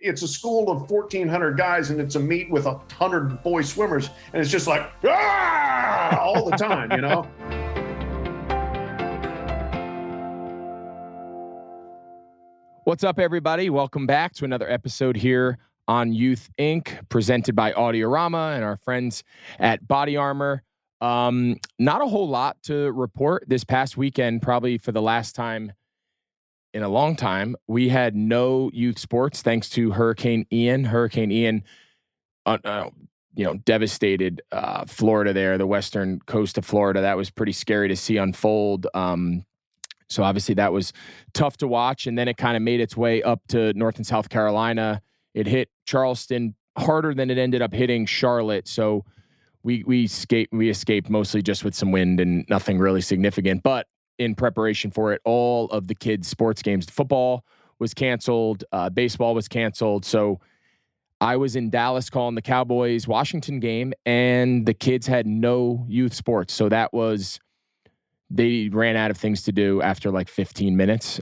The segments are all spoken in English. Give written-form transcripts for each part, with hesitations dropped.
It's a school of 1,400 guys, and it's a meet with 100 boy swimmers, and it's just like, all the time, you know? What's up, everybody? Welcome back to another episode here on Youth Inc., presented by Audiorama and our friends at Body Armor. Not a whole lot to report this past weekend, probably for the last time in a long time. We had no youth sports thanks to Hurricane Ian. Hurricane Ian, devastated Florida there, the western coast of Florida. That was pretty scary to see unfold. So obviously that was tough to watch. And then it kind of made its way up to North and South Carolina. It hit Charleston harder than it ended up hitting Charlotte. So we escaped mostly just with some wind and nothing really significant. But in preparation for it, all of the kids' sports games, football was canceled, baseball was canceled. So I was in Dallas calling the Cowboys-Washington game, and the kids had no youth sports. So they ran out of things to do after like 15 minutes.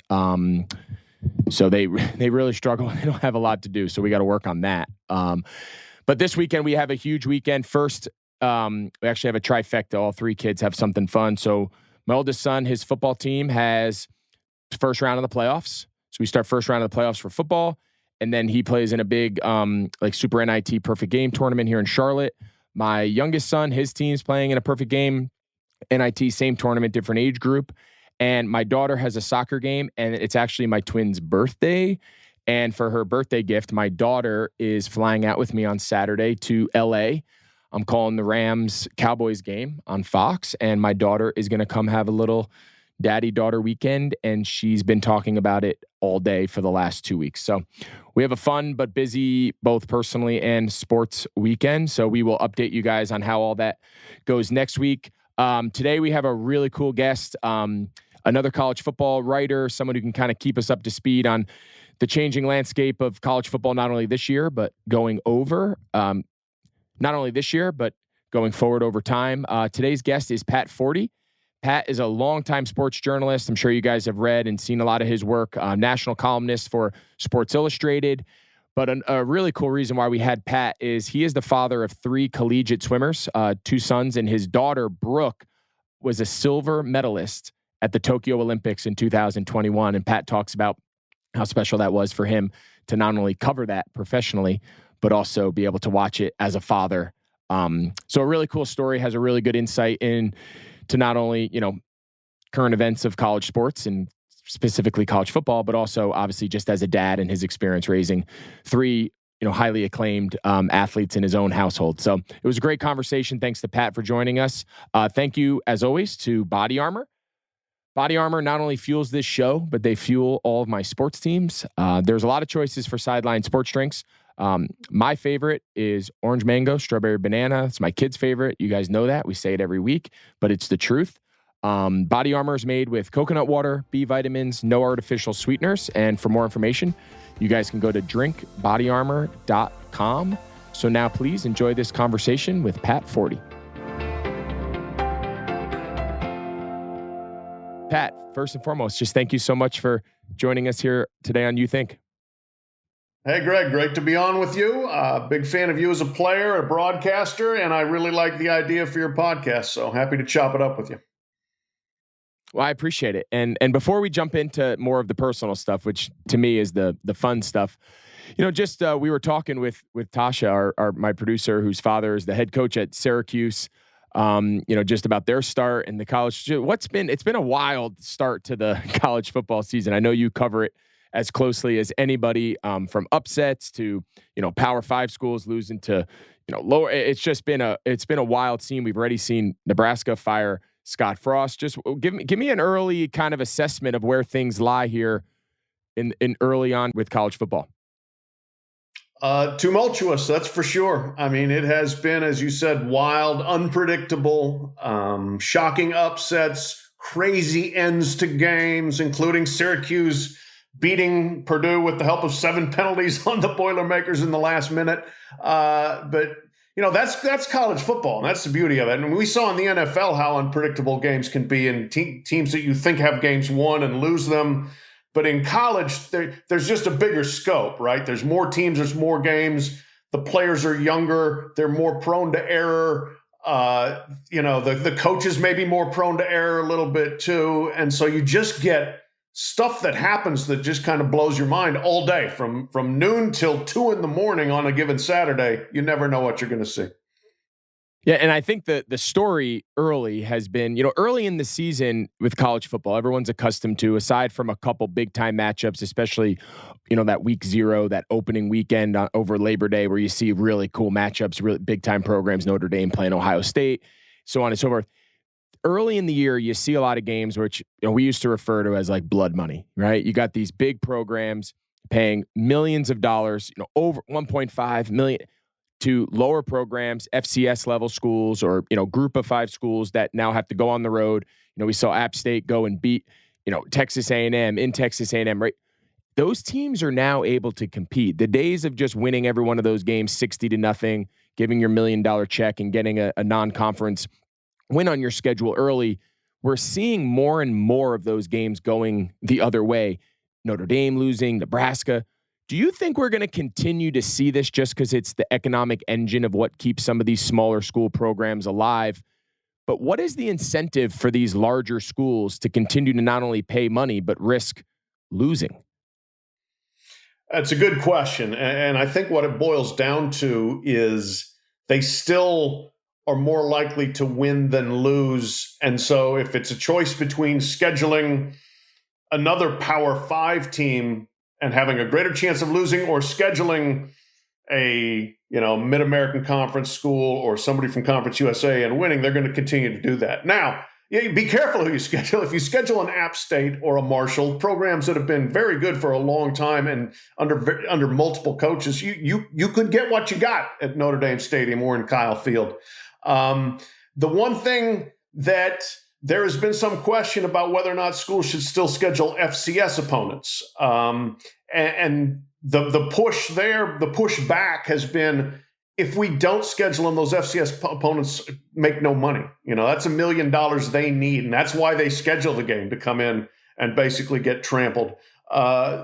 So they really struggle. They don't have a lot to do. So we got to work on that. But this weekend we have a huge weekend. First, we actually have a trifecta. All three kids have something fun. So my oldest son, his football team has first round of the playoffs. So we start first round of the playoffs for football. And then he plays in a big Super NIT Perfect Game tournament here in Charlotte. My youngest son, his team's playing in a Perfect Game NIT, same tournament, different age group. And my daughter has a soccer game, and it's actually my twin's birthday. And for her birthday gift, my daughter is flying out with me on Saturday to LA. I'm calling the Rams-Cowboys game on Fox, and my daughter is going to come have a little daddy-daughter weekend, and she's been talking about it all day for the last 2 weeks. So we have a fun but busy, both personally and sports weekend. So we will update you guys on how all that goes next week. Today we have a really cool guest, another college football writer, someone who can kind of keep us up to speed on the changing landscape of college football, not only this year, but going forward over time. Today's guest is Pat Forde. Pat is a longtime sports journalist. I'm sure you guys have read and seen a lot of his work, national columnist for Sports Illustrated. But a really cool reason why we had Pat is he is the father of 3 collegiate swimmers, 2 sons, and his daughter, Brooke, was a silver medalist at the Tokyo Olympics in 2021. And Pat talks about how special that was for him to not only cover that professionally, but also be able to watch it as a father. So a really cool story, has a really good insight into not only, current events of college sports and specifically college football, but also obviously just as a dad and his experience raising 3, highly acclaimed athletes in his own household. So it was a great conversation. Thanks to Pat for joining us. Thank you, as always, to Body Armor. Body Armor not only fuels this show, but they fuel all of my sports teams. There's a lot of choices for sideline sports drinks. My favorite is orange mango, strawberry banana. It's my kid's favorite. You guys know that. We say it every week, but it's the truth. Body Armor is made with coconut water, B vitamins, no artificial sweeteners. And for more information, you guys can go to drinkbodyarmor.com. So now please enjoy this conversation with Pat Forde. Pat, first and foremost, just thank you so much for joining us here today on You Think. Hey, Greg, great to be on with you. Big fan of you as a player, a broadcaster, and I really like the idea for your podcast. So happy to chop it up with you. Well, I appreciate it. And before we jump into more of the personal stuff, which to me is the fun stuff, we were talking with Tasha, my producer, whose father is the head coach at Syracuse, just about their start in the college. It's been a wild start to the college football season. I know you cover it as closely as anybody, from upsets to, Power 5 schools losing to, lower. It's been a wild scene. We've already seen Nebraska fire Scott Frost. Just give me an early kind of assessment of where things lie here in early on with college football. Tumultuous, that's for sure. I mean, it has been, as you said, wild, unpredictable, shocking upsets, crazy ends to games, including Syracuse beating Purdue with the help of 7 penalties on the Boilermakers in the last minute. But that's college football, and that's the beauty of it. And we saw in the NFL how unpredictable games can be, and teams that you think have games won and lose them. But in college, there's just a bigger scope, right? There's more teams, there's more games. The players are younger. They're more prone to error. The coaches may be more prone to error a little bit too. And so you just get stuff that happens that just kind of blows your mind all day from noon till 2 a.m. on a given Saturday. You never know what you're going to see. Yeah, and I think the story early has been, early in the season with college football, everyone's accustomed to, aside from a couple big-time matchups, especially, that week 0, that opening weekend over Labor Day where you see really cool matchups, really big-time programs, Notre Dame playing Ohio State, so on and so forth. Early in the year, you see a lot of games which we used to refer to as like blood money, right? You got these big programs paying millions of dollars, over 1.5 million to lower programs, FCS level schools, or group of 5 schools that now have to go on the road. We saw App State go and beat Texas A&M in Texas A&M, right? Those teams are now able to compete. The days of just winning every one of those games 60-0, giving your $1 million check and getting a non-conference win on your schedule early, we're seeing more and more of those games going the other way. Notre Dame losing, Nebraska. Do you think we're going to continue to see this just because it's the economic engine of what keeps some of these smaller school programs alive? But what is the incentive for these larger schools to continue to not only pay money, but risk losing? That's a good question. And I think what it boils down to is they still are more likely to win than lose. And so if it's a choice between scheduling another Power 5 team and having a greater chance of losing, or scheduling a Mid-American Conference school or somebody from Conference USA and winning, they're going to continue to do that. Now, be careful who you schedule. If you schedule an App State or a Marshall, programs that have been very good for a long time and under multiple coaches, you could get what you got at Notre Dame Stadium or in Kyle Field. The one thing that there has been some question about whether or not schools should still schedule FCS opponents. And the push there, the push back has been, if we don't schedule them, those FCS opponents make no money. That's $1 million they need. And that's why they schedule the game, to come in and basically get trampled.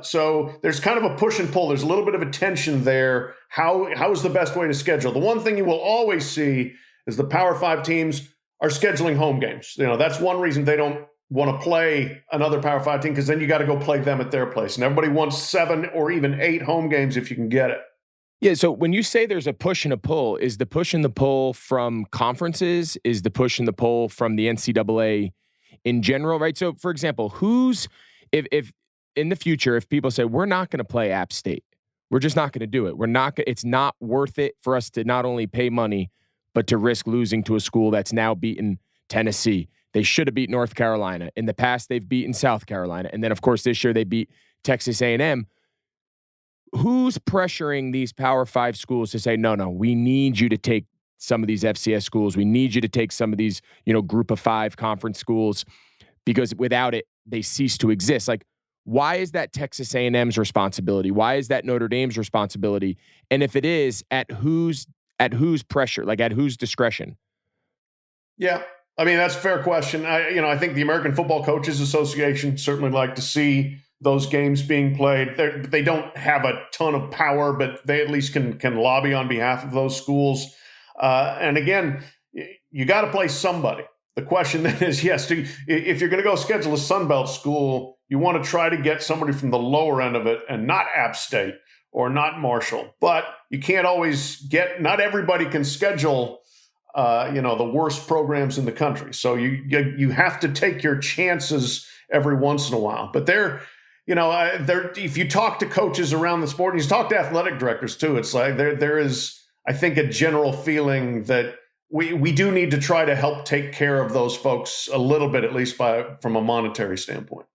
So there's kind of a push and pull. There's a little bit of a tension there. How is the best way to schedule? The one thing you will always see is the Power 5 teams are scheduling home games. That's one reason they don't want to play another Power 5 team, because then you got to go play them at their place. And everybody wants 7 or even 8 home games if you can get it. Yeah, so when you say there's a push and a pull, is the push and the pull from conferences? Is the push and the pull from the NCAA in general, right? So, for example, if in the future, if people say, we're not going to play App State, we're just not going to do it. It's not worth it for us to not only pay money, but to risk losing to a school that's now beaten Tennessee. They should have beat North Carolina. In the past, they've beaten South Carolina. And then, of course, this year they beat Texas A&M. Who's pressuring these Power 5 schools to say, no, we need you to take some of these FCS schools. We need you to take some of these, group of 5 conference schools, because without it, they cease to exist. Like, why is that Texas A&M's responsibility? Why is that Notre Dame's responsibility? And if it is, at whose pressure, like at whose discretion? Yeah. I mean, that's a fair question. I think the American Football Coaches Association certainly like to see those games being played. They don't have a ton of power, but they at least can lobby on behalf of those schools. And again, you got to play somebody. The question then is, yes, if you're going to go schedule a Sun Belt school, you want to try to get somebody from the lower end of it, and not App State or not Marshall. But you can't always not everybody can schedule the worst programs in the country. So you have to take your chances every once in a while. But if you talk to coaches around the sport, and you talk to athletic directors too, it's like there is, I think, a general feeling that we do need to try to help take care of those folks a little bit, at least from a monetary standpoint.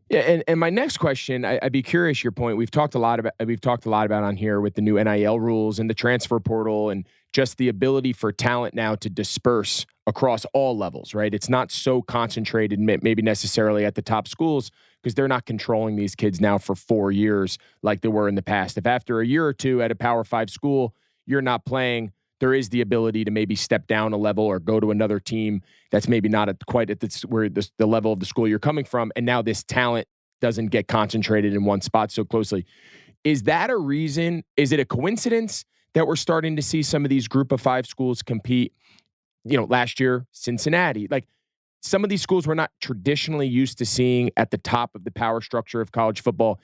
Yeah, and my next question, I'd be curious your point. We've talked a lot about on here with the new NIL rules and the transfer portal, and just the ability for talent now to disperse across all levels, right? It's not so concentrated, maybe necessarily at the top schools, because they're not controlling these kids now for 4 years like they were in the past. If after a year or two at a Power 5 school, you're not playing, there is the ability to maybe step down a level or go to another team that's maybe not quite at the level of the school you're coming from. And now this talent doesn't get concentrated in one spot so closely. Is that a reason? Is it a coincidence that we're starting to see some of these group of 5 schools compete? Last year, Cincinnati, like some of these schools we're not traditionally used to seeing at the top of the power structure of college football.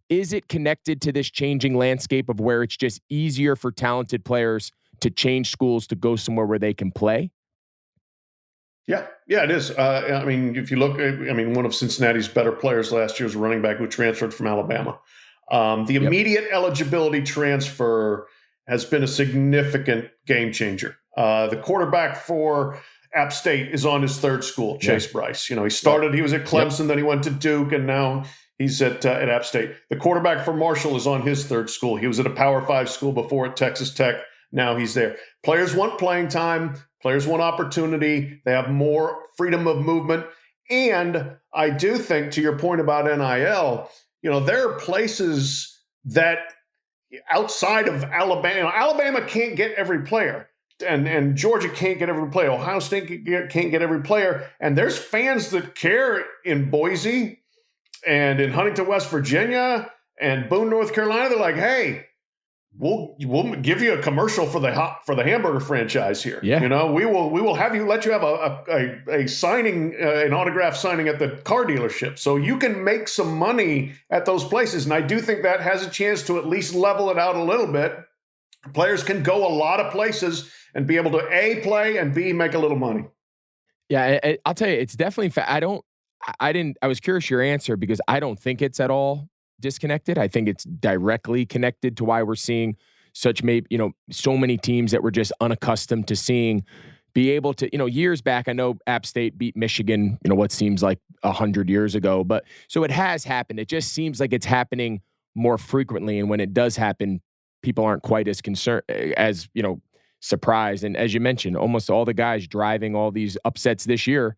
Is it connected to this changing landscape of where it's just easier for talented players to change schools to go somewhere where they can play? Yeah, it is. I mean, if you look, one of Cincinnati's better players last year was a running back who transferred from Alabama. The immediate eligibility transfer has been a significant game changer. The quarterback for App State is on his 3rd school, Chase Bryce. He started, he was at Clemson, then he went to Duke, and now he's at App State. The quarterback for Marshall is on his 3rd school. He was at a Power 5 school before at Texas Tech. Now he's there. Players want playing time. Players want opportunity. They have more freedom of movement. And I do think, to your point about NIL, there are places that outside of Alabama can't get every player. And Georgia can't get every player. Ohio State can't get every player. And there's fans that care in Boise and in Huntington, West Virginia and Boone, North Carolina. They're like, hey, we'll give you a commercial for the hamburger franchise here. Yeah. We will let you have a signing, an autograph signing at the car dealership, so you can make some money at those places. And I do think that has a chance to at least level it out a little bit. Players can go a lot of places and be able to A, play, and B, make a little money. Yeah, I'll tell you, it's definitely. I was curious your answer because I don't think it's at all disconnected. I think it's directly connected to why we're seeing such so many teams that we're just unaccustomed to seeing be able to, years back, I know App State beat Michigan, what seems like 100 years ago, but so it has happened. It just seems like it's happening more frequently. And when it does happen, people aren't quite as concerned, as, surprised. And as you mentioned, almost all the guys driving all these upsets this year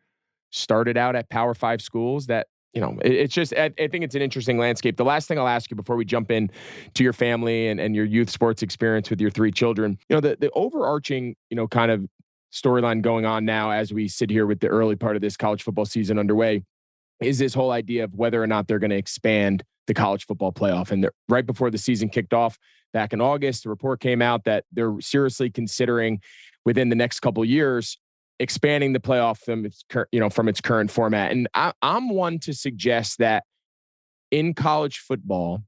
started out at Power 5 schools that, it's just, I think it's an interesting landscape. The last thing I'll ask you before we jump in to your family and your youth sports experience with your 3 children, the overarching, kind of storyline going on now as we sit here with the early part of this college football season underway is this whole idea of whether or not they're going to expand the college football playoff. And right before the season kicked off back in August, the report came out that they're seriously considering within the next couple of years expanding the playoff from its current format. And I'm one to suggest that in college football,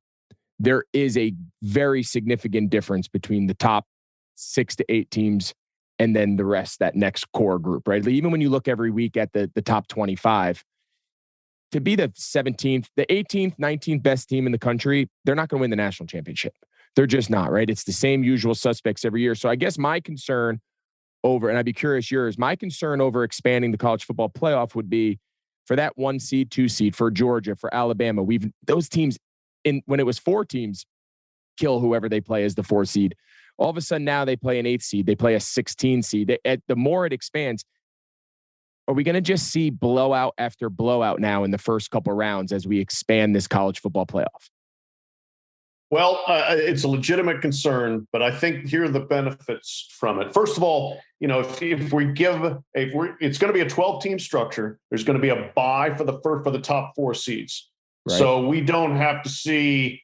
there is a very significant difference between the top 6 to 8 teams and then the rest, that next core group, right? Even when you look every week at the top 25, to be the 17th, the 18th, 19th best team in the country, they're not going to win the national championship. They're just not, right? It's the same usual suspects every year. So I guess my concern and I'd be curious yours, my concern over expanding the college football playoff would be for that 1 seed, 2 seed, for Georgia, for Alabama. Those teams, when it was 4 teams, kill whoever they play as the 4 seed. All of a sudden now they play an 8 seed. They play a 16 seed. The more it expands, are we going to just see blowout after blowout now in the first couple rounds as we expand this college football playoff? Well, it's a legitimate concern, but I think here are the benefits from it. First of all, it's going to be a 12-team structure. There's going to be a bye for the top 4 seeds. Right. So we don't have to see,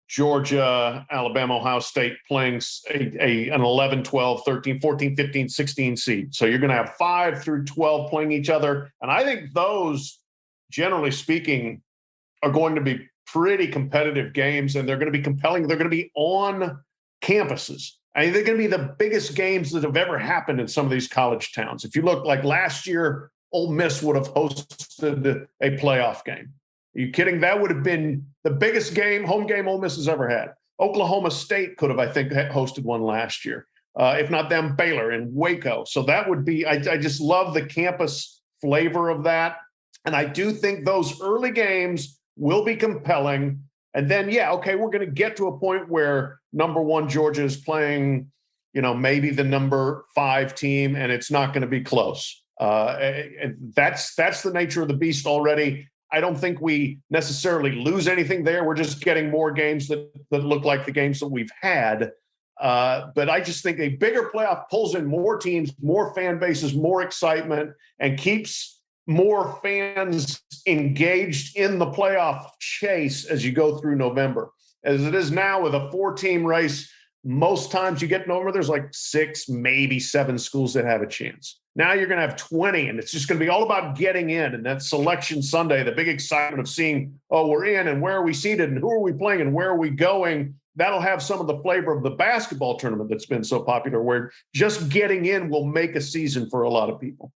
Georgia, Alabama, Ohio State playing an 11, 12, 13, 14, 15, 16 seed. So you're going to have 5 through 12 playing each other. And I think those, generally speaking, are going to be pretty competitive games, and they're going to be compelling. They're going to be on campuses. I mean, they're going to be the biggest games that have ever happened in some of these college towns. If you look, like last year, Ole Miss would have hosted a playoff game. Are you kidding? That would have been the biggest home game Ole Miss has ever had. Oklahoma State could have, I think, hosted one last year. If not them, Baylor and Waco. So that would be, I just love the campus flavor of that. And I do think those early games will be compelling. And then, we're going to get to a point where number 1 Georgia is playing, maybe the number 5 team, and it's not going to be close. And that's the nature of the beast already. I don't think we necessarily lose anything there. We're just getting more games that look like the games that we've had. But I just think a bigger playoff pulls in more teams, more fan bases, more excitement, and keeps more fans engaged in the playoff chase as you go through November. As it is now with a 4-team race, most times you get in November, there's like 6, maybe 7 schools that have a chance. Now you're going to have 20, and it's just going to be all about getting in. And that selection Sunday, the big excitement of seeing, oh, we're in, and where are we seated, and who are we playing, and where are we going? That'll have some of the flavor of the basketball tournament that's been so popular, where just getting in will make a season for a lot of people.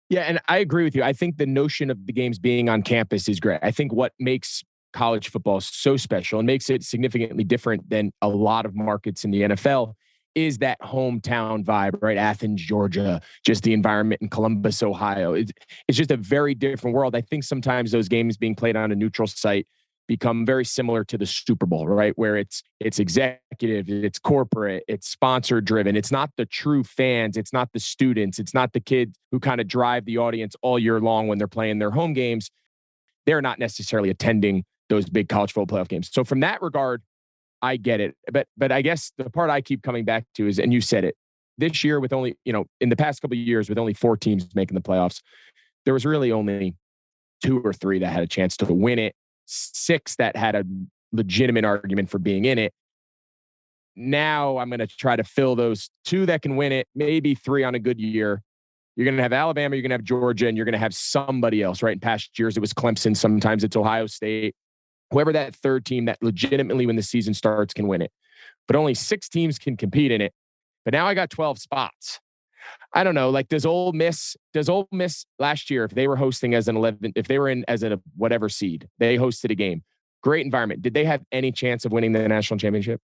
Yeah, and I agree with you. I think the notion of the games being on campus is great. I think what makes college football so special and makes it significantly different than a lot of markets in the NFL is that hometown vibe, right? Athens, Georgia, just the environment in Columbus, Ohio. It's just a very different world. I think sometimes those games being played on a neutral site become very similar to the Super Bowl, right? Where it's executive, it's corporate, it's sponsor driven. It's not the true fans. It's not the students. It's not the kids who kind of drive the audience all year long when they're playing their home games. They're not necessarily attending those big college football playoff games. So from that regard, I get it. But I guess the part I keep coming back to is, and you said it, this year with only, in the past couple of years with only 4 teams making the playoffs, there was really only 2 or 3 that had a chance to win it, 6 that had a legitimate argument for being in it. Now I'm going to try to fill those 2 that can win it, maybe 3 on a good year. You're going to have Alabama, you're going to have Georgia, and you're going to have somebody else, right? In past years, it was Clemson. Sometimes it's Ohio State. Whoever that 3rd team that legitimately, when the season starts, can win it. But only 6 teams can compete in it. But now I got 12 spots. I don't know. Like, does Ole Miss last year, if they were hosting as an 11, if they were in as a whatever seed, they hosted a game. Great environment. Did they have any chance of winning the national championship?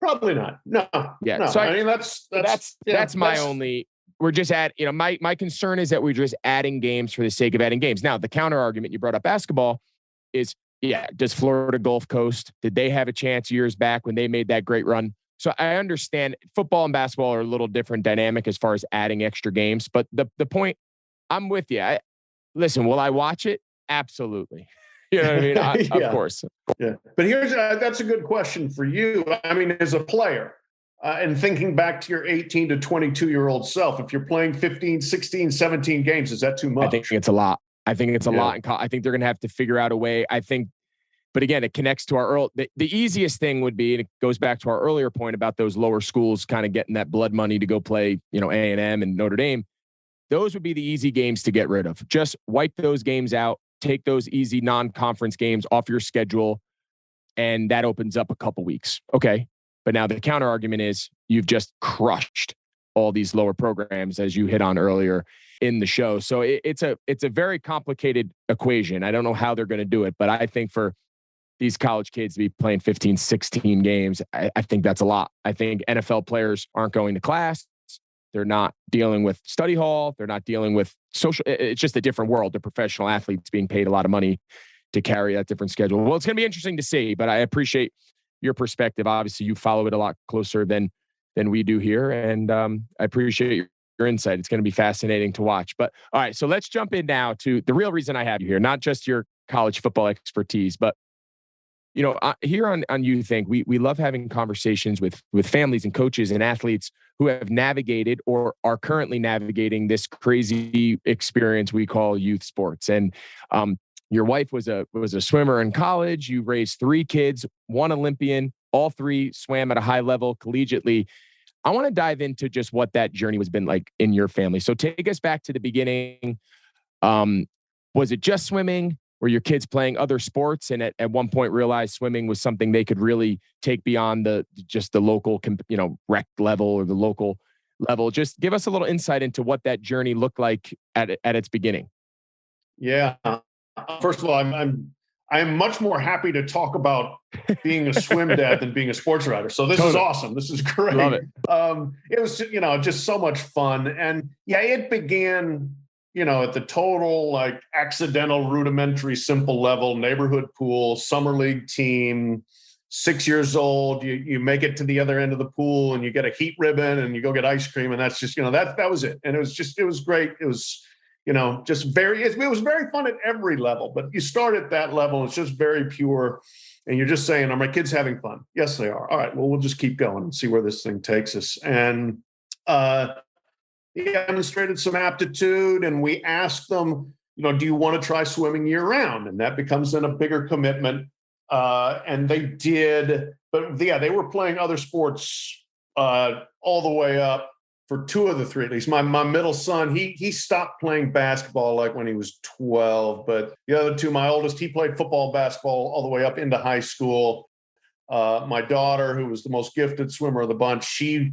Probably not. No. Yeah. No. So I mean, that's my only. We're just my concern is that we're just adding games for the sake of adding games. Now, the counter argument, you brought up basketball, is, yeah, does Florida Gulf Coast, did they have a chance years back when they made that great run? So I understand football and basketball are a little different dynamic as far as adding extra games. But the point, I'm with you. Listen, will I watch it? Absolutely. You know what I mean? Yeah. Of course. Yeah. But that's a good question for you. I mean, as a player, and thinking back to your 18 to 22-year-old self, if you're playing 15, 16, 17 games, is that too much? I think it's a lot. I think it's a lot. I think they're going to have to figure out a way. But again, it connects to our the easiest thing would be, and it goes back to our earlier point about those lower schools kind of getting that blood money to go play, A&M and Notre Dame. Those would be the easy games to get rid of. Just wipe those games out, take those easy non-conference games off your schedule, and that opens up a couple weeks. Okay. But now the counter argument is you've just crushed all these lower programs, as you hit on earlier in the show. So it's a very complicated equation. I don't know how they're going to do it, but I think for these college kids to be playing 15, 16 games, I think that's a lot. I think NFL players aren't going to class. They're not dealing with study hall. They're not dealing with social. It's just a different world. The professional athletes being paid a lot of money to carry that different schedule. Well, it's going to be interesting to see, but I appreciate your perspective. Obviously, you follow it a lot closer than we do here. And I appreciate your insight. It's going to be fascinating to watch. But all right, so let's jump in now to the real reason I have you here, not just your college football expertise, but here on You Think, we love having conversations with families and coaches and athletes who have navigated or are currently navigating this crazy experience we call youth sports. And your wife was a swimmer in college. You raised 3 kids, 1 Olympian, all 3 swam at a high level collegiately. I want to dive into just what that journey has been like in your family. So take us back to the beginning. Was it just swimming? Were your kids playing other sports and at one point realized swimming was something they could really take beyond the local, rec level or the local level? Just give us a little insight into what that journey looked like at its beginning. Yeah. First of all, I'm much more happy to talk about being a swim dad than being a sports writer. So this is awesome. This is great. Love it. It was, just so much fun. And yeah, it began, at the total, like, accidental, rudimentary, simple level, neighborhood pool, summer league team, 6 years old. You make it to the other end of the pool and you get a heat ribbon and you go get ice cream. And that's just, that was it. And it was great. It was, it was very fun at every level, but you start at that level. It's just very pure. And you're just saying, are my kids having fun? Yes, they are. All right, well, we'll just keep going and see where this thing takes us. And, he demonstrated some aptitude, and we asked them, do you want to try swimming year round? And that becomes then a bigger commitment. And they did, but yeah, they were playing other sports all the way up for two of the three, at least. My middle son, he stopped playing basketball like when he was 12, but the other two, my oldest, he played football, basketball all the way up into high school. My daughter, who was the most gifted swimmer of the bunch, she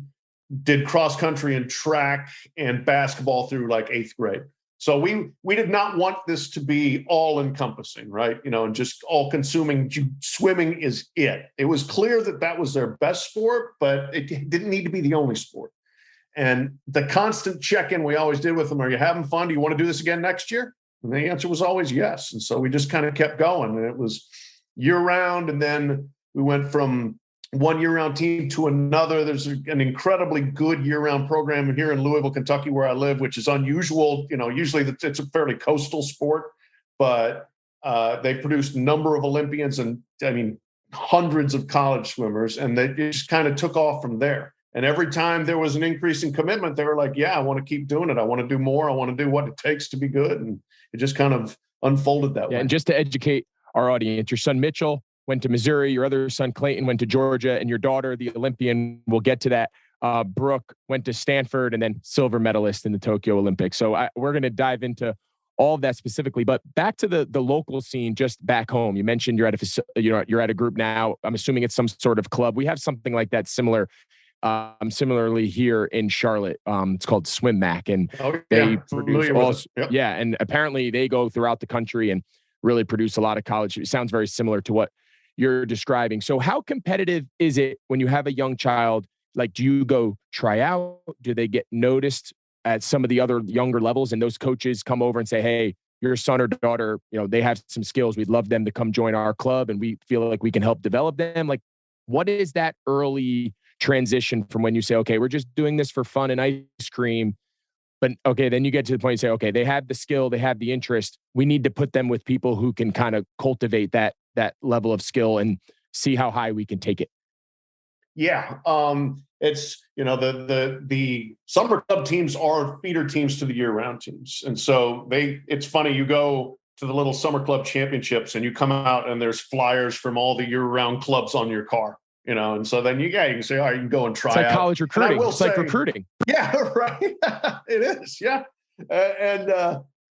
did cross country and track and basketball through like 8th grade. So we did not want this to be all encompassing, right? And just all consuming. Swimming is it. It was clear that was their best sport, but it didn't need to be the only sport. And the constant check-in we always did with them, are you having fun? Do you want to do this again next year? And the answer was always yes. And so we just kind of kept going, and it was year round. And then we went from one year-round team to another. There's an incredibly good year-round program here in Louisville, Kentucky, where I live, which is unusual. Usually it's a fairly coastal sport, but they produced a number of Olympians and, hundreds of college swimmers, and they just kind of took off from there. And every time there was an increase in commitment, they were like, yeah, I want to keep doing it. I want to do more. I want to do what it takes to be good. And it just kind of unfolded that way. And just to educate our audience, your son Mitchell went to Missouri, your other son Clayton went to Georgia, and your daughter, the Olympian, we'll get to that. Brooke went to Stanford, and then silver medalist in the Tokyo Olympics. So we're going to dive into all of that specifically, but back to the local scene, just back home. You mentioned you're at a group now. I'm assuming it's some sort of club. We have something like that similarly here in Charlotte. It's called Swim Mac, and they produce and apparently they go throughout the country and really produce a lot of college. It sounds very similar to what you're describing. So how competitive is it when you have a young child? Like, do you go try out? Do they get noticed at some of the other younger levels, and those coaches come over and say, hey, your son or daughter, they have some skills. We'd love them to come join our club, and we feel like we can help develop them. Like, what is that early transition from when you say, okay, we're just doing this for fun and ice cream, but okay, then you get to the point and say, okay, they have the skill, they have the interest. We need to put them with people who can kind of cultivate that level of skill and see how high we can take it. Yeah. It's, the summer club teams are feeder teams to the year-round teams. And so it's funny, you go to the little summer club championships and you come out and there's flyers from all the year-round clubs on your car, and so then you can say, all right, you can go and try out. It's like college recruiting. It's like recruiting. Yeah, right. It is. Yeah.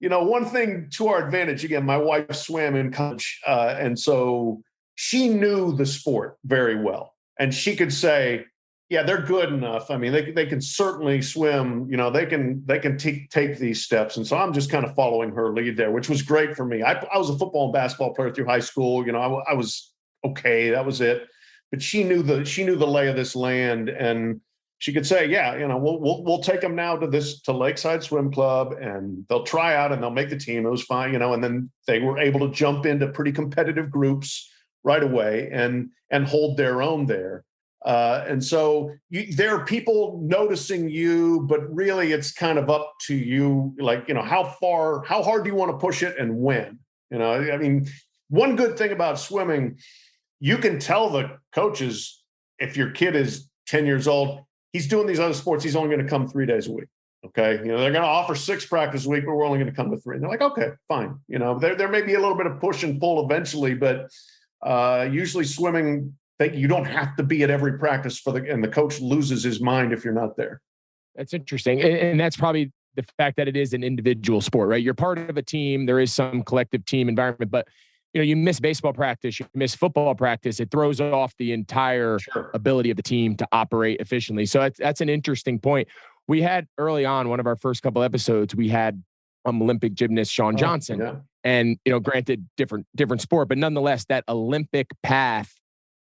One thing to our advantage, again, my wife swam in college. And so she knew the sport very well. And she could say, yeah, they're good enough. I mean, they can certainly swim, they can take these steps. And so I'm just kind of following her lead there, which was great for me. I was a football and basketball player through high school. I was okay. That was it. But she knew the lay of this land, and she could say, yeah, we'll take them now to Lakeside Swim Club, and they'll try out and they'll make the team. It was fine, and then they were able to jump into pretty competitive groups right away and hold their own there. And so there are people noticing you, but really it's kind of up to you, like, how hard do you want to push it and when? One good thing about swimming, you can tell the coaches, if your kid is 10 years old, he's doing these other sports, he's only going to come 3 days a week. Okay. They're going to offer 6 practice a week, but we're only going to come to 3. And they're like, okay, fine. There may be a little bit of push and pull eventually, but usually swimming, you don't have to be at every practice and the coach loses his mind if you're not there. That's interesting. And that's probably the fact that it is an individual sport, right? You're part of a team. There is some collective team environment, but you miss baseball practice, you miss football practice. It throws off the entire ability of the team to operate efficiently. So that's an interesting point. We had early on, one of our first couple episodes, we had Olympic gymnast Shawn Johnson. Yeah. And, granted different sport, but nonetheless, that Olympic path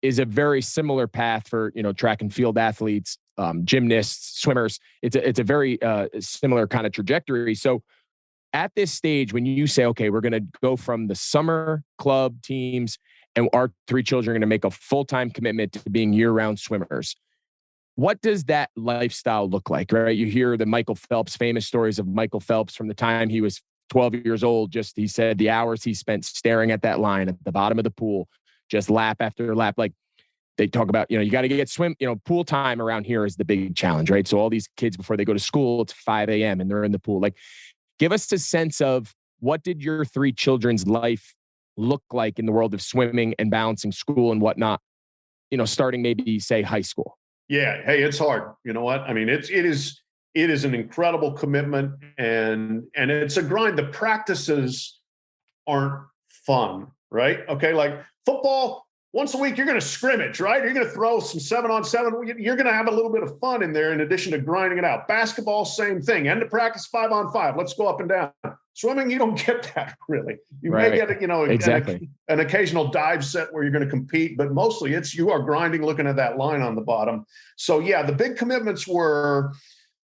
is a very similar path for, track and field athletes, gymnasts, swimmers. It's a very similar kind of trajectory. So at this stage, when you say, okay, we're going to go from the summer club teams and our 3 children are going to make a full-time commitment to being year-round swimmers, what does that lifestyle look like, right? You hear the Michael Phelps, famous stories of Michael Phelps from the time he was 12 years old. He said the hours he spent staring at that line at the bottom of the pool, just lap after lap. Like they talk about, you got to get pool time around here is the big challenge, right? So all these kids, before they go to school, it's 5 a.m. and they're in the pool. Like, give us a sense of what did your three children's life look like in the world of swimming and balancing school and whatnot, starting maybe say high school? Yeah. Hey, it's hard. You know what? I mean, it is an incredible commitment, and it's a grind. The practices aren't fun, right? Okay. Like football, once a week, you're going to scrimmage, right? You're going to throw some 7-on-7. You're going to have a little bit of fun in there in addition to grinding it out. Basketball, same thing. End of practice, 5-on-5. Let's go up and down. Swimming, you don't get that really. You may get, exactly. an occasional dive set where you're going to compete, but mostly you are grinding, looking at that line on the bottom. So yeah, the big commitments were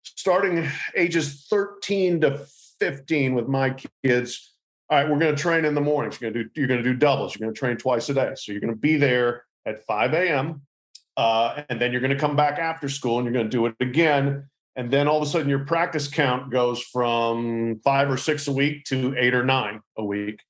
starting ages 13 to 15 with my kids. All right, we're going to train in the mornings. You're going to do doubles. You're going to train twice a day. So you're going to be there at 5 a.m. And then you're going to come back after school and you're going to do it again. And then all of a sudden your practice count goes from 5 or 6 a week to 8 or 9 a week.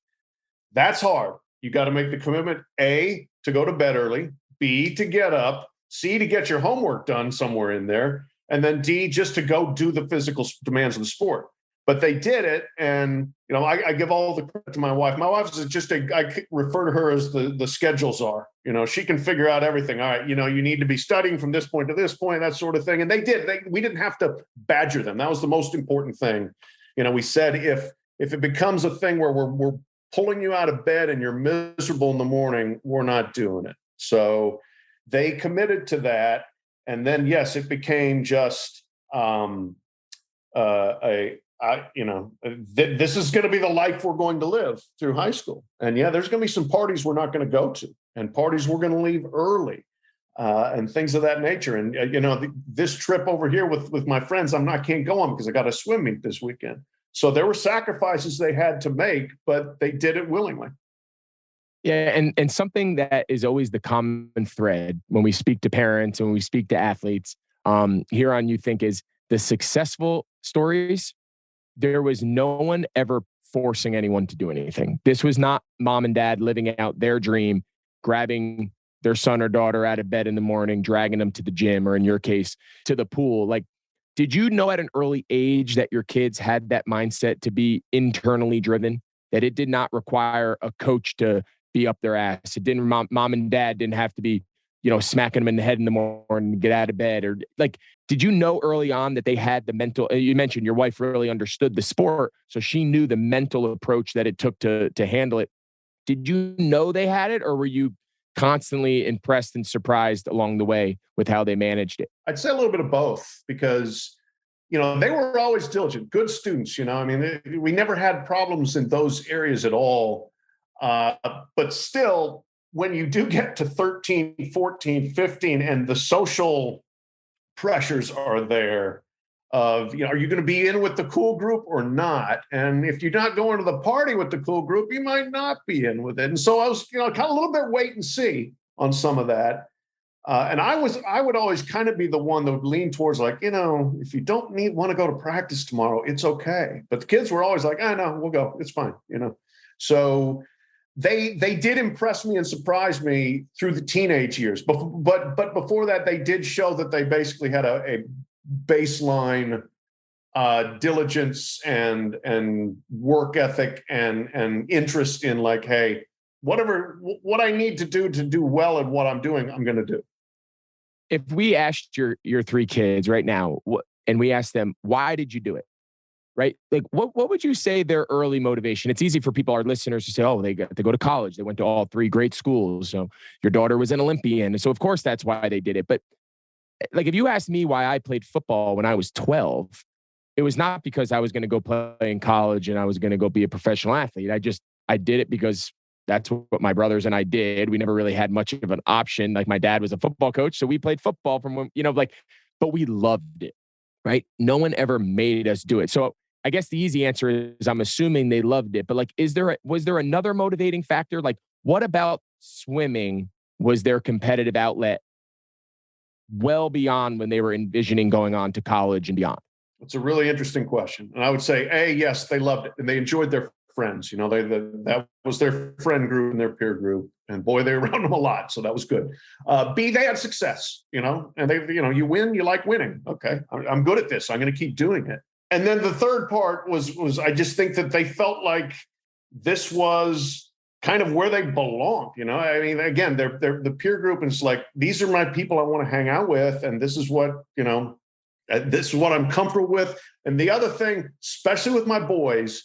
That's hard. You got to make the commitment, A, to go to bed early, B, to get up, C, to get your homework done somewhere in there, and then D, just to go do the physical demands of the sport. But they did it, and I give all the credit to my wife. My wife is just I refer to her as the schedule czar. She can figure out everything. All right, you need to be studying from this point to this point, that sort of thing. And they did. We didn't have to badger them. That was the most important thing. We said if it becomes a thing where we're pulling you out of bed and you're miserable in the morning, we're not doing it. So they committed to that, and then yes, it became just this is going to be the life we're going to live through high school. And yeah, there's going to be some parties we're not going to go to, and parties we're going to leave early, and things of that nature. And this trip over here with my friends, can't go on because I got a swim meet this weekend. So there were sacrifices they had to make, but they did it willingly. Yeah, and something that is always the common thread when we speak to parents and when we speak to athletes here on You Think is the successful stories. There was no one ever forcing anyone to do anything. This was not mom and dad living out their dream, grabbing their son or daughter out of bed in the morning, dragging them to the gym, or in your case, to the pool. Like, did you know at an early age that your kids had that mindset to be internally driven, that it did not require a coach to be up their ass? It didn't, mom and dad didn't have to be, smacking them in the head in the morning to get out of bed? Or like, did you know early on that they had the mental, you mentioned your wife really understood the sport, so she knew the mental approach that it took to handle it. Did you know they had it, or were you constantly impressed and surprised along the way with how they managed it? I'd say a little bit of both, because, they were always diligent, good students, we never had problems in those areas at all. But still, when you do get to 13, 14, 15, and the social pressures are there of, are you going to be in with the cool group or not? And if you're not going to the party with the cool group, you might not be in with it. And so I was, kind of a little bit wait and see on some of that. And I would always kind of be the one that would lean towards like, if you don't want to go to practice tomorrow, it's okay. But the kids were always like, no, we'll go. It's fine. So they did impress me and surprise me through the teenage years. But before that, they did show that they basically had a baseline diligence and work ethic and interest in like, hey, what I need to do well at what I'm doing, I'm going to do. If we asked your three kids right now, and we asked them, why did you do it? Right? Like, what would you say their early motivation? It's easy for people, our listeners, to say, oh, they got to go to college. They went to all three great schools. So your daughter was an Olympian. So of course that's why they did it. But like, if you asked me why I played football when I was 12, it was not because I was going to go play in college and I was going to go be a professional athlete. I did it because that's what my brothers and I did. We never really had much of an option. Like, my dad was a football coach, so we played football from when, but we loved it, right? No one ever made us do it. So I guess the easy answer is I'm assuming they loved it. But like, was there another motivating factor? Like, what about swimming was their competitive outlet well beyond when they were envisioning going on to college and beyond? It's a really interesting question. And I would say, yes, they loved it and they enjoyed their friends. That was their friend group and their peer group. And boy, they were around them a lot. So that was good. B, they had success, and they, you win, you like winning. Okay, I'm good at this. I'm going to keep doing it. And then the third part was I just think that they felt like this was kind of where they belonged. I mean, again, they're the peer group, and it's like, these are my people I want to hang out with, and this is what I'm comfortable with. And the other thing, especially with my boys,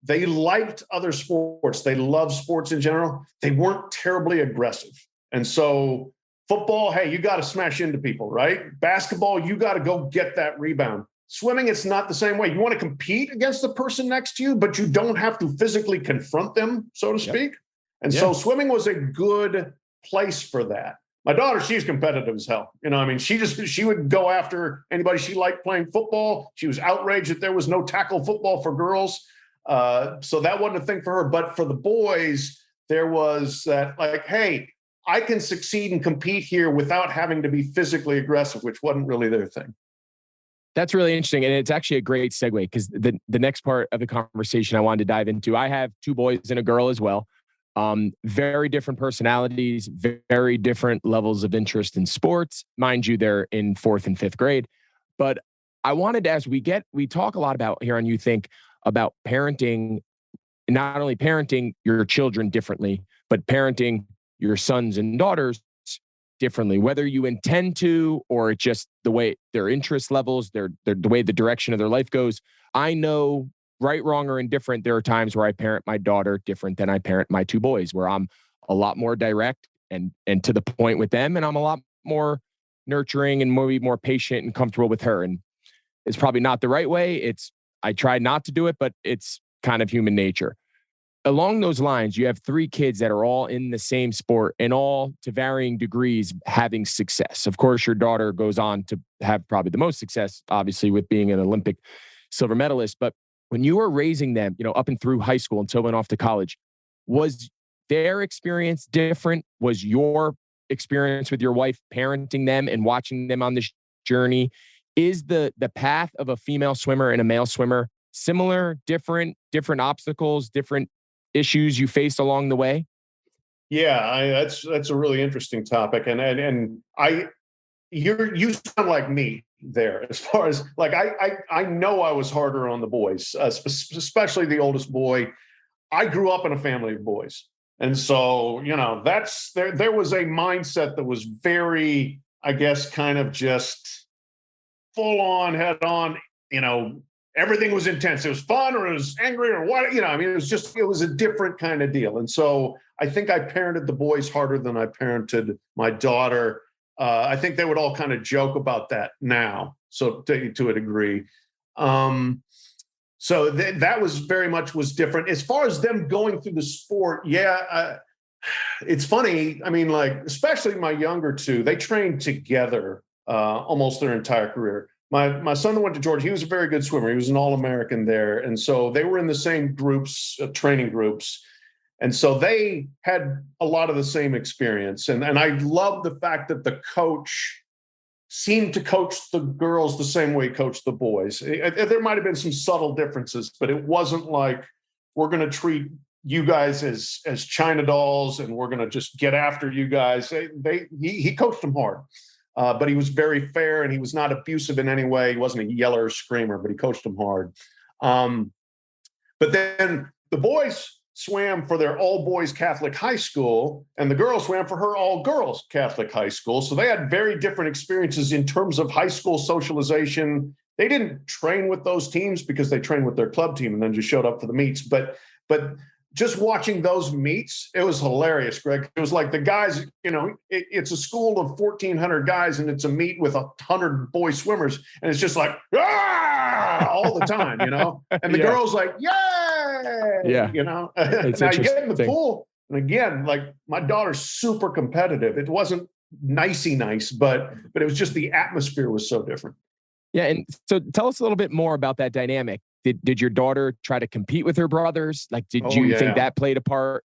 they liked other sports. They love sports in general. They weren't terribly aggressive. And so football, hey, you got to smash into people, right? Basketball, you got to go get that rebound. Swimming, it's not the same way. You want to compete against the person next to you, but you don't have to physically confront them, so to speak. And so swimming was a good place for that. My daughter, she's competitive as hell. I mean, she would go after anybody she liked playing football. She was outraged that there was no tackle football for girls. So that wasn't a thing for her. But for the boys, there was that, like, hey, I can succeed and compete here without having to be physically aggressive, which wasn't really their thing. That's really interesting. And it's actually a great segue, because the next part of the conversation I wanted to dive into, I have 2 boys and a girl as well. Very different personalities, very different levels of interest in sports. Mind you, they're in 4th and 5th grade. But I wanted to ask, we talk a lot about here on You Think about parenting, not only parenting your children differently, but parenting your sons and daughters differently, whether you intend to, or it's just the way their interest levels, the way the direction of their life goes. I know, right, wrong, or indifferent, there are times where I parent my daughter different than I parent my 2 boys, where I'm a lot more direct and to the point with them, and I'm a lot more nurturing and maybe more patient and comfortable with her. And it's probably not the right way. I try not to do it, but it's kind of human nature. Along those lines, you have 3 kids that are all in the same sport and all to varying degrees having success. Of course, your daughter goes on to have probably the most success, obviously, with being an Olympic silver medalist. But when you were raising them, up and through high school until went off to college, was their experience different? Was your experience with your wife parenting them and watching them on this journey? Is the path of a female swimmer and a male swimmer similar, different obstacles, different issues you faced along the way? Yeah, that's a really interesting topic, and you sound like me there, as far as, like, I know I was harder on the boys, especially the oldest boy. I grew up in a family of boys, and so that's there was a mindset that was very, I guess, kind of just full on, head on. Everything was intense. It was fun, or it was angry, or what, I mean, it was a different kind of deal. And so I think I parented the boys harder than I parented my daughter. I think they would all kind of joke about that now, so to a degree. So that was very much was different. As far as them going through the sport, it's funny. I mean, like, especially my younger 2, they trained together almost their entire career. My son that went to Georgia, he was a very good swimmer. He was an All-American there. And so they were in the same groups, training groups. And so they had a lot of the same experience. And I love the fact that the coach seemed to coach the girls the same way he coached the boys. There might have been some subtle differences, but it wasn't like, we're going to treat you guys as China dolls and we're going to just get after you guys. He coached them hard. But he was very fair, and he was not abusive in any way. He wasn't a yeller or screamer, but he coached them hard. But then the boys swam for their all-boys Catholic high school, and the girls swam for her all-girls Catholic high school. So they had very different experiences in terms of high school socialization. They didn't train with those teams because they trained with their club team and then just showed up for the meets. But just watching those meets, it was hilarious, Greg. It was like the guys, it's a school of 1,400 guys, and it's a meet with 100 boy swimmers. And it's just like, all the time, and the girls like, yay, now you get in the pool. And again, like, my daughter's super competitive. It wasn't nicey nice, but it was just the atmosphere was so different. Yeah. And so tell us a little bit more about that dynamic. Did your daughter try to compete with her brothers? Like, did you think that played a part,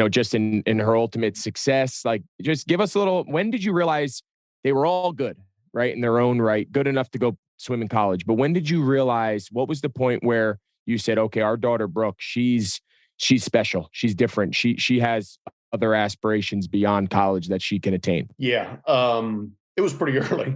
just in her ultimate success? Like, just give us a little, when did you realize they were all good, right? In their own right, good enough to go swim in college. But when did you realize, what was the point where you said, okay, our daughter, Brooke, she's special. She's different. She has other aspirations beyond college that she can attain? Yeah. It was pretty early,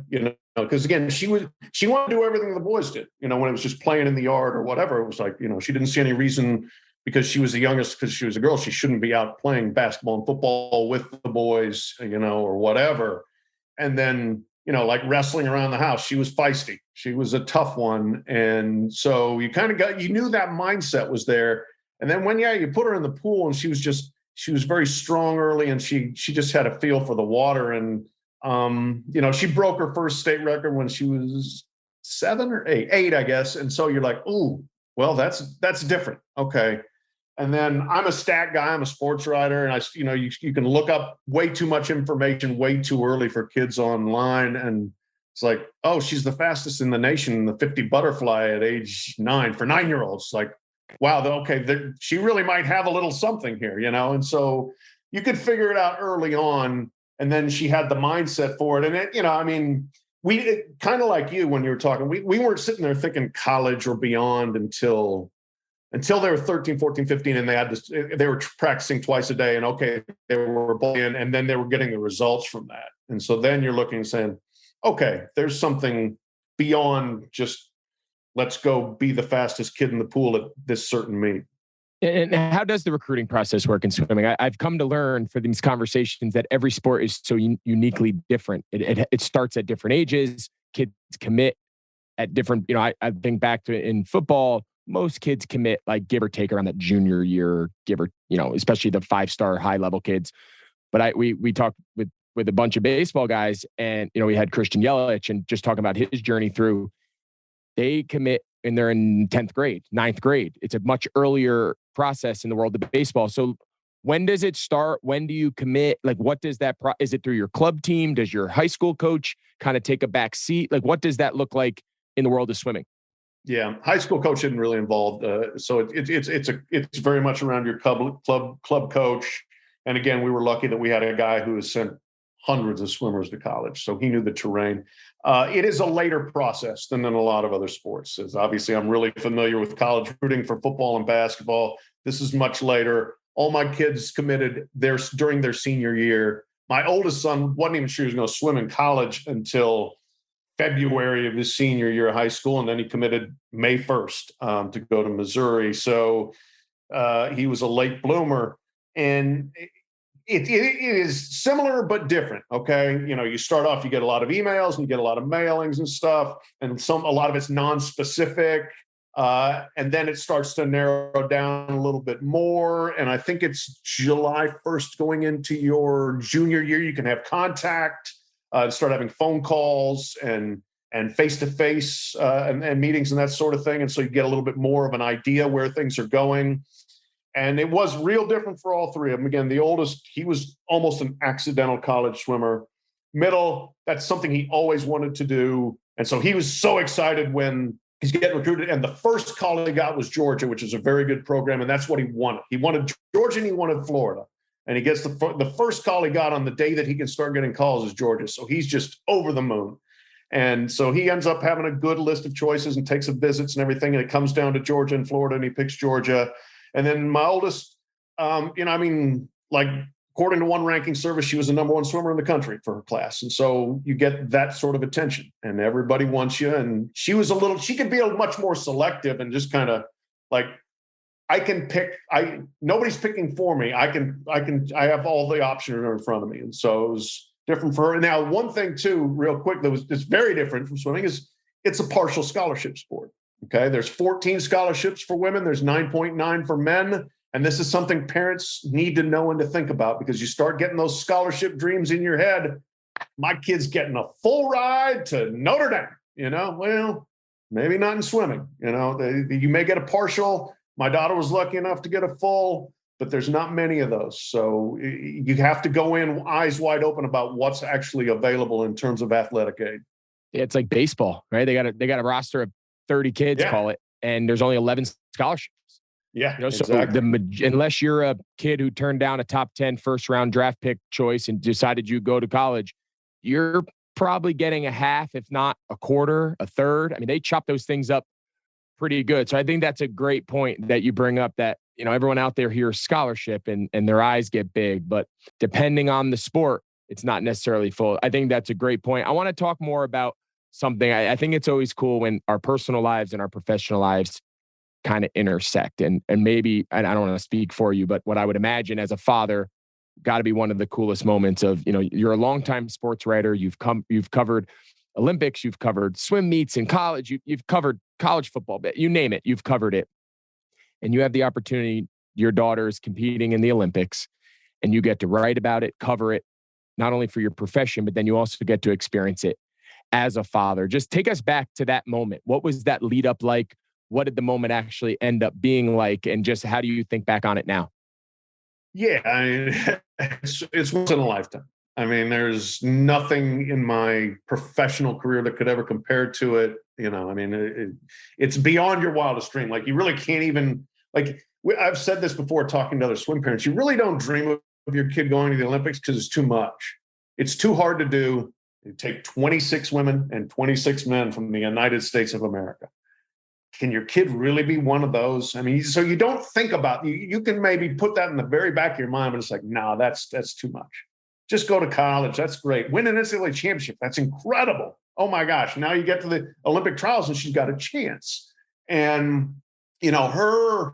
because again, she wanted to do everything the boys did. When it was just playing in the yard or whatever, it was like, she didn't see any reason because she was the youngest, because she was a girl, she shouldn't be out playing basketball and football with the boys, or whatever. And then, like wrestling around the house, she was feisty. She was a tough one. And so you kind of you knew that mindset was there. And then when, you put her in the pool and she was very strong early, and she just had a feel for the water. And, she broke her first state record when she was 7 or 8, I guess. And so you're like, ooh, well, that's different. Okay. And then I'm a stat guy. I'm a sports writer, and you can look up way too much information way too early for kids online. And it's like, oh, she's the fastest in the nation in the 50 butterfly at age 9 for 9-year-olds. Like, wow, okay, she really might have a little something here, And so you could figure it out early on. And then she had the mindset for it. And we kind of like you when you were talking, we weren't sitting there thinking college or beyond until they were 13, 14, 15, and they were practicing twice a day, and okay, they were playing, and then they were getting the results from that. And so then you're looking and saying, okay, there's something beyond just let's go be the fastest kid in the pool at this certain meet. And how does the recruiting process work in swimming? I've come to learn for these conversations that every sport is so uniquely different. It starts at different ages. Kids commit at different, I think back to in football, most kids commit like give or take around that junior year, especially the 5-star high level kids. But we talked with a bunch of baseball guys, and, we had Christian Yelich, and just talking about his journey through, they commit and they're in 10th grade, 9th grade. It's a much earlier process in the world of baseball. So when does it start? When do you commit? Like, what does that, is it through your club team? Does your high school coach kind of take a back seat? Like, what does that look like in the world of swimming? Yeah, high school coach isn't really involved, so it's very much around your club coach. And again, we were lucky that we had a guy who has sent hundreds of swimmers to college, so he knew the terrain. It is a later process than in a lot of other sports. As obviously, I'm really familiar with college recruiting for football and basketball. This is much later. All my kids committed during their senior year. My oldest son wasn't even sure he was going to swim in college until February of his senior year of high school, and then he committed May 1st to go to Missouri. So he was a late bloomer, and it is similar but different. Okay, you start off, you get a lot of emails and you get a lot of mailings and stuff, and a lot of it's non-specific, and then it starts to narrow down a little bit more. And I think it's July 1st going into your junior year, you can have contact. Start having phone calls and face-to-face and meetings and that sort of thing. And so you get a little bit more of an idea where things are going. And it was real different for all three of them. Again, the oldest, he was almost an accidental college swimmer. Middle, that's something he always wanted to do. And so he was so excited when he's getting recruited. And the first call he got was Georgia, which is a very good program. And that's what he wanted. He wanted Georgia and he wanted Florida. And he gets the first call he got on the day that he can start getting calls is Georgia. So he's just over the moon. And so he ends up having a good list of choices and takes some visits and everything. And it comes down to Georgia and Florida, and he picks Georgia. And then my oldest, like according to one ranking service, she was the number 1 swimmer in the country for her class. And so you get that sort of attention and everybody wants you. And she could be much more selective and just kind of like, I can pick. Nobody's picking for me. I have all the options in front of me, and so it was different for her. Now, one thing too, real quick, that's very different from swimming is it's a partial scholarship sport. Okay, there's 14 scholarships for women. There's 9.9 for men, and this is something parents need to know and to think about, because you start getting those scholarship dreams in your head. My kid's getting a full ride to Notre Dame. Well, maybe not in swimming. You may get a partial. My daughter was lucky enough to get a full, but there's not many of those. So you have to go in eyes wide open about what's actually available in terms of athletic aid. Yeah, it's like baseball, right? They got a roster of 30 kids, call it, and there's only 11 scholarships. Yeah, so exactly. Unless you're a kid who turned down a top 10 first-round draft pick choice and decided you go to college, you're probably getting a half, if not a quarter, a third. I mean, they chop those things up pretty good. So I think that's a great point that you bring up, that, everyone out there hears scholarship and their eyes get big, but depending on the sport, it's not necessarily full. I think that's a great point. I want to talk more about something. I think it's always cool when our personal lives and our professional lives kind of intersect. And maybe, and I don't want to speak for you, but what I would imagine as a father, got to be one of the coolest moments of, you're a longtime sports writer. You've covered Olympics, you've covered swim meets in college, you've covered college football, you name it, you've covered it. And you have the opportunity, your daughter is competing in the Olympics, and you get to write about it, cover it, not only for your profession, but then you also get to experience it as a father. Just take us back to that moment. What was that lead up like? What did the moment actually end up being like? And just how do you think back on it now? Yeah, I mean, it's once in a lifetime. I mean, there's nothing in my professional career that could ever compare to it. I mean, it's beyond your wildest dream. Like, you really can't even, like, I've said this before talking to other swim parents, you really don't dream of your kid going to the Olympics because it's too much. It's too hard to do. You take 26 women and 26 men from the United States of America. Can your kid really be one of those? I mean, so you don't think about, you can maybe put that in the very back of your mind, but it's like, no, that's too much. Just go to college. That's great. Win an NCAA championship. That's incredible. Oh my gosh. Now you get to the Olympic trials and she's got a chance. And, her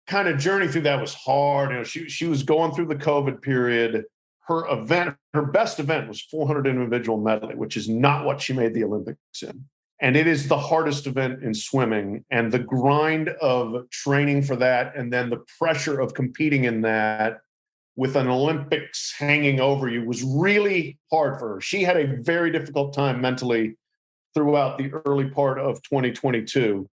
kind of journey through that was hard. She was going through the COVID period. Her best event was 400 individual medley, which is not what she made the Olympics in. And it is the hardest event in swimming, and the grind of training for that, and then the pressure of competing in that with an Olympics hanging over you was really hard for her. She had a very difficult time mentally throughout the early part of 2022.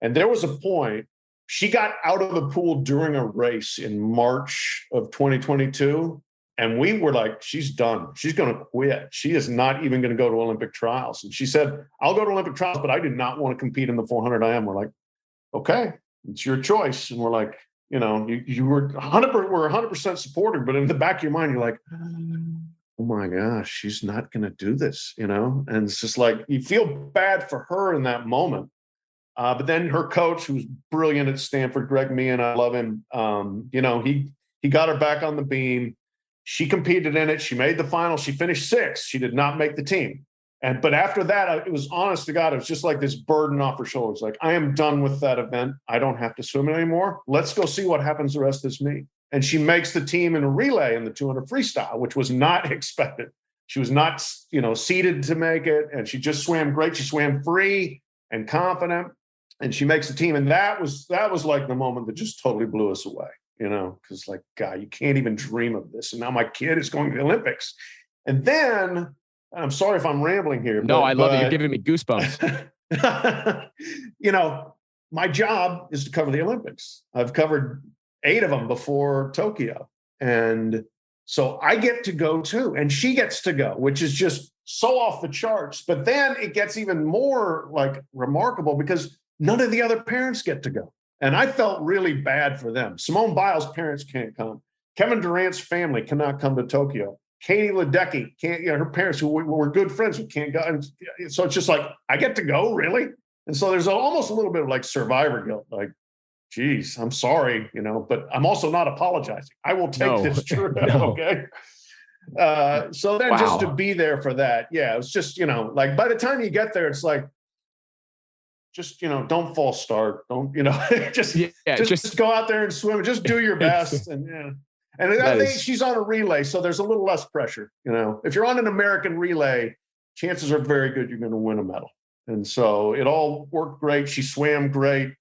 And there was a point, she got out of the pool during a race in March of 2022. And we were like, she's done. She's going to quit. She is not even going to go to Olympic trials. And she said, I'll go to Olympic trials, but I do not want to compete in the 400 IM. We're like, okay, it's your choice. And we're like, you were 100% supportive, but in the back of your mind, you're like, oh my gosh, she's not going to do this, And it's just like, you feel bad for her in that moment. But then her coach, who's brilliant at Stanford, Greg Meehan, I love him. He got her back on the beam. She competed in it. She made the final. She finished sixth. She did not make the team. But after that, it was, honest to God, it was just like this burden off her shoulders. Like, I am done with that event. I don't have to swim it anymore. Let's go see what happens the rest of this meet. And she makes the team in a relay in the 200 freestyle, which was not expected. She was not, seeded to make it. And she just swam great. She swam free and confident. And she makes the team. And that was like the moment that just totally blew us away. Because like, God, you can't even dream of this. And now my kid is going to the Olympics. And then, I'm sorry if I'm rambling here. No, I love it. You're giving me goosebumps. My job is to cover the Olympics. I've covered 8 of them before Tokyo. And so I get to go too. And she gets to go, which is just so off the charts. But then it gets even more like remarkable because none of the other parents get to go. And I felt really bad for them. Simone Biles' parents can't come. Kevin Durant's family cannot come to Tokyo. Katie Ledecky can't, her parents, who were good friends with, can't go. And so it's just like, I get to go, really? And so there's almost a little bit of like survivor guilt. Like, geez, I'm sorry, but I'm also not apologizing. I will take this trip, okay? So then just to be there for that, it was just, like by the time you get there, it's like, just, don't false start. Don't, just go out there and swim. Just do your best. And I think she's on a relay, so there's a little less pressure. If you're on an American relay, chances are very good you're going to win a medal. And so it all worked great. She swam great.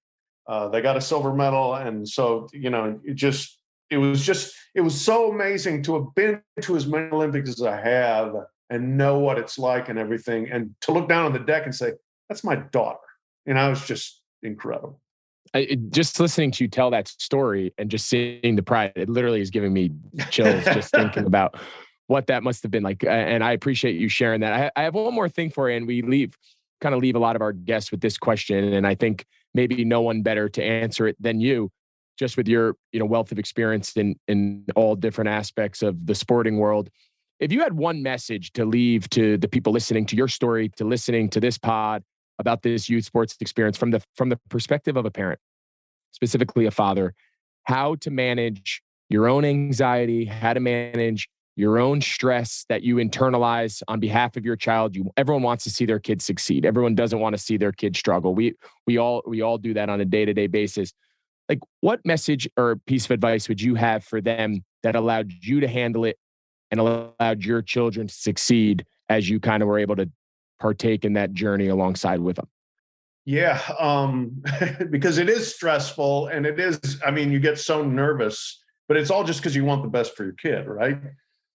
They got a silver medal. And so, it was so amazing to have been to as many Olympics as I have and know what it's like and everything. And to look down on the deck and say, that's my daughter. It was just incredible. Just listening to you tell that story and just seeing the pride, it literally is giving me chills just thinking about what that must have been like. And I appreciate you sharing that. I have one more thing for you, and we leave a lot of our guests with this question. And I think maybe no one better to answer it than you, just with your wealth of experience in all different aspects of the sporting world. If you had one message to leave to the people listening to your story, to listening to this pod, about this youth sports experience from the perspective of a parent, specifically a father, how to manage your own anxiety, how to manage your own stress that you internalize on behalf of your child. Everyone wants to see their kids succeed. Everyone doesn't want to see their kids struggle. We all do that on a day-to-day basis. Like, what message or piece of advice would you have for them that allowed you to handle it and allowed your children to succeed as you kind of were able to partake in that journey alongside with them? Yeah, because it is stressful, and it is, I mean, you get so nervous, but it's all just because you want the best for your kid, right?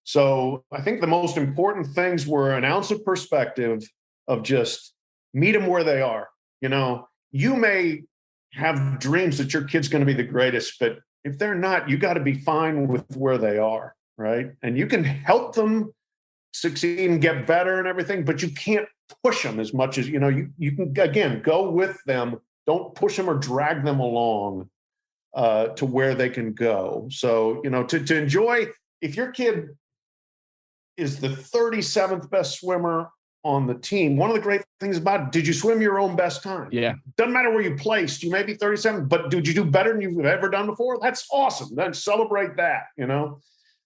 So I think the most important things were an ounce of perspective of just meet them where they are. You know, you may have dreams that your kid's going to be the greatest, but if they're not, you got to be fine with where they are, right? And you can help them succeed and get better and everything, but you can't push them as much as, you know, you can, again, go with them. Don't push them or drag them along to where they can go. So, you know, to enjoy, if your kid is the 37th best swimmer on the team, one of the great things about it, did you swim your own best time? Yeah. Doesn't matter where you placed. You may be 37th, but did you do better than you've ever done before? That's awesome. Then celebrate that, you know.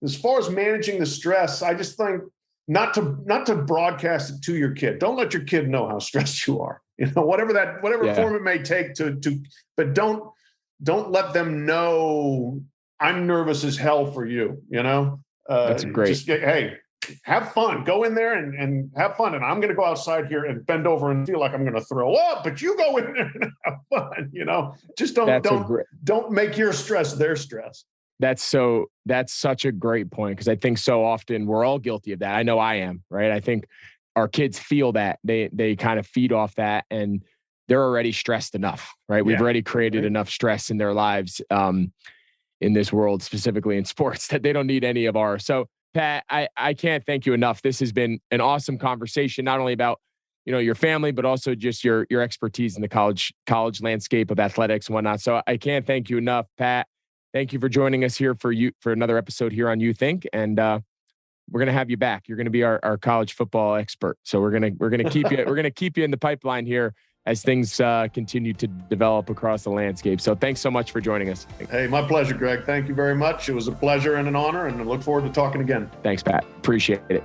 As far as managing the stress, I just think not to broadcast it to your kid. Don't let your kid know how stressed you are. You know, whatever form it may take but don't let them know I'm nervous as hell for you, you know. That's great. Hey, have fun. Go in there and have fun. And I'm going to go outside here and bend over and feel like I'm going to throw up, but you go in there and have fun, you know. Just don't make your stress their stress. That's such a great point, because I think so often we're all guilty of that. I know I am, right? I think our kids feel that they kind of feed off that, and they're already stressed enough, right? We've already created enough stress in their lives in this world, specifically in sports, that they don't need any of ours. So Pat, I can't thank you enough. This has been an awesome conversation, not only about, you know, your family, but also just your expertise in the college landscape of athletics and whatnot. So I can't thank you enough, Pat. Thank you for joining us here for another episode here on You Think, and we're gonna have you back. You're gonna be our college football expert. So we're gonna keep you in the pipeline here as things continue to develop across the landscape. So thanks so much for joining us. Hey, my pleasure, Greg. Thank you very much. It was a pleasure and an honor, and I look forward to talking again. Thanks, Pat. Appreciate it.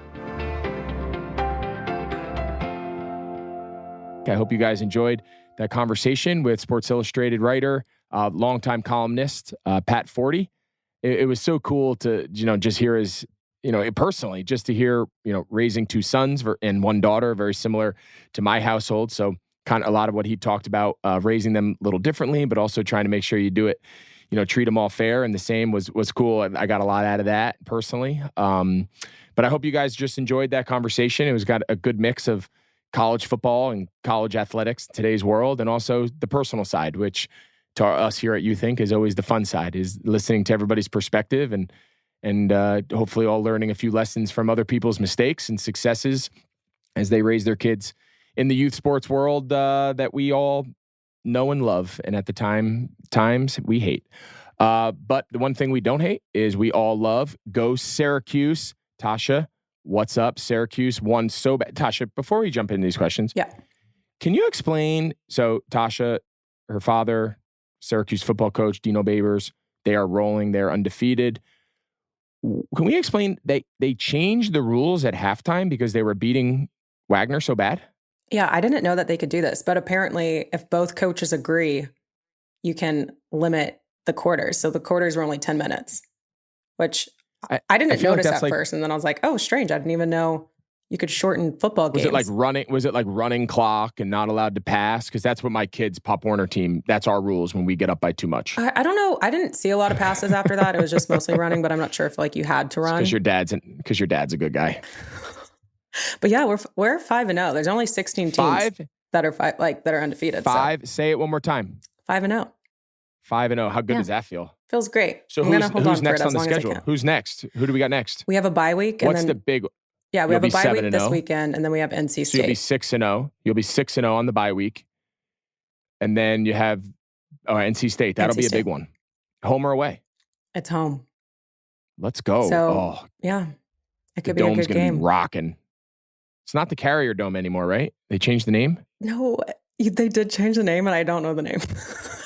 I hope you guys enjoyed that conversation with Sports Illustrated writer, longtime columnist, Pat Forde. It was so cool to, you know, just hear his, you know, personally, just to hear, you know, raising two sons and one daughter, very similar to my household. So kind of a lot of what he talked about, raising them a little differently, but also trying to make sure you do it, you know, treat them all fair and the same was cool. I got a lot out of that personally. But I hope you guys just enjoyed that conversation. It was got a good mix of college football and college athletics in today's world, and also the personal side, which to us here at You Think is always the fun side, is listening to everybody's perspective and hopefully all learning a few lessons from other people's mistakes and successes as they raise their kids in the youth sports world that we all know and love, and at the times we hate. But the one thing we don't hate is we all love. Go Syracuse. Tasha, what's up? Syracuse won so bad. Tasha, before we jump into these questions, can you explain? So Tasha, her father, Syracuse football coach, Dino Babers, they are rolling. They're undefeated. Can we explain they changed the rules at halftime because they were beating Wagner so bad? Yeah, I didn't know that they could do this, but apparently if both coaches agree, you can limit the quarters. So the quarters were only 10 minutes, which I didn't notice at first. And then I was like, oh, strange. I didn't even know you could shorten football games. Was it like running clock and not allowed to pass? Because that's what my kids' Pop Warner team, that's our rules when we get up by too much. I don't know. I didn't see a lot of passes after that. It was just mostly running, but I'm not sure if like you had to run. Because your dad's a good guy. But yeah, we're 5-0. There's only 16 teams that are undefeated. Say it one more time. 5-0. 5-0. How good does that feel? Feels great. So who's next on the schedule? Who's next? Who do we got next? We have a bye week. What's the big? Yeah, we have a bye week this weekend, and then we have NC State. So you'll be 6-0. You'll be 6-0 on the bye week, and then you have NC State. That'll be a big one. Home or away? It's home. Let's go. So yeah, it could be a good game. Be rocking. It's not the Carrier Dome anymore, right? They changed the name? No, They did change the name, and I don't know the name.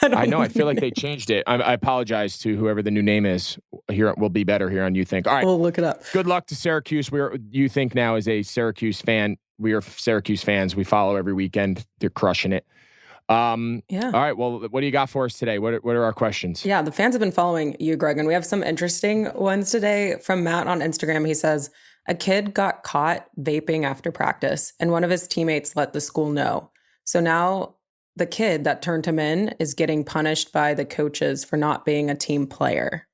I know. I feel like they changed it. I apologize to whoever the new name is. Here will be better here on You Think. All right, we'll look it up. Good luck to Syracuse. You Think now is a Syracuse fan. We are Syracuse fans. We follow every weekend. They're crushing it. Yeah. All right. Well, what do you got for us today? What are our questions? Yeah, the fans have been following you, Greg, and we have some interesting ones today from Matt on Instagram. He says, a kid got caught vaping after practice, and one of his teammates let the school know. So now the kid that turned him in is getting punished by the coaches for not being a team player.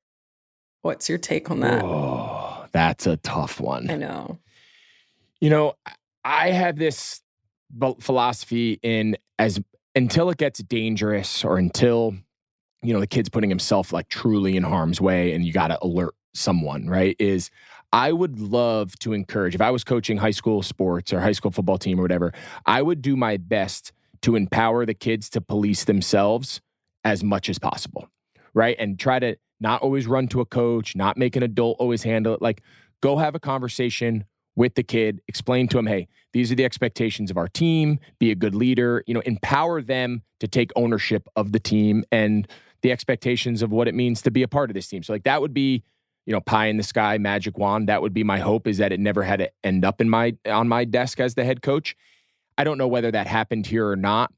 What's your take on that? Oh, that's a tough one. I know. I have this philosophy until it gets dangerous or until, the kid's putting himself like truly in harm's way and you got to alert someone, right? I would love to encourage, if I was coaching high school sports or high school football team or whatever, I would do my best to empower the kids to police themselves as much as possible, right? And try to not always run to a coach, not make an adult always handle it. Like, go have a conversation with the kid, explain to them, hey, these are the expectations of our team, be a good leader, empower them to take ownership of the team and the expectations of what it means to be a part of this team. So like that would be, pie in the sky, magic wand. That would be my hope, is that it never had to end up on my desk as the head coach. I don't know whether that happened here or not.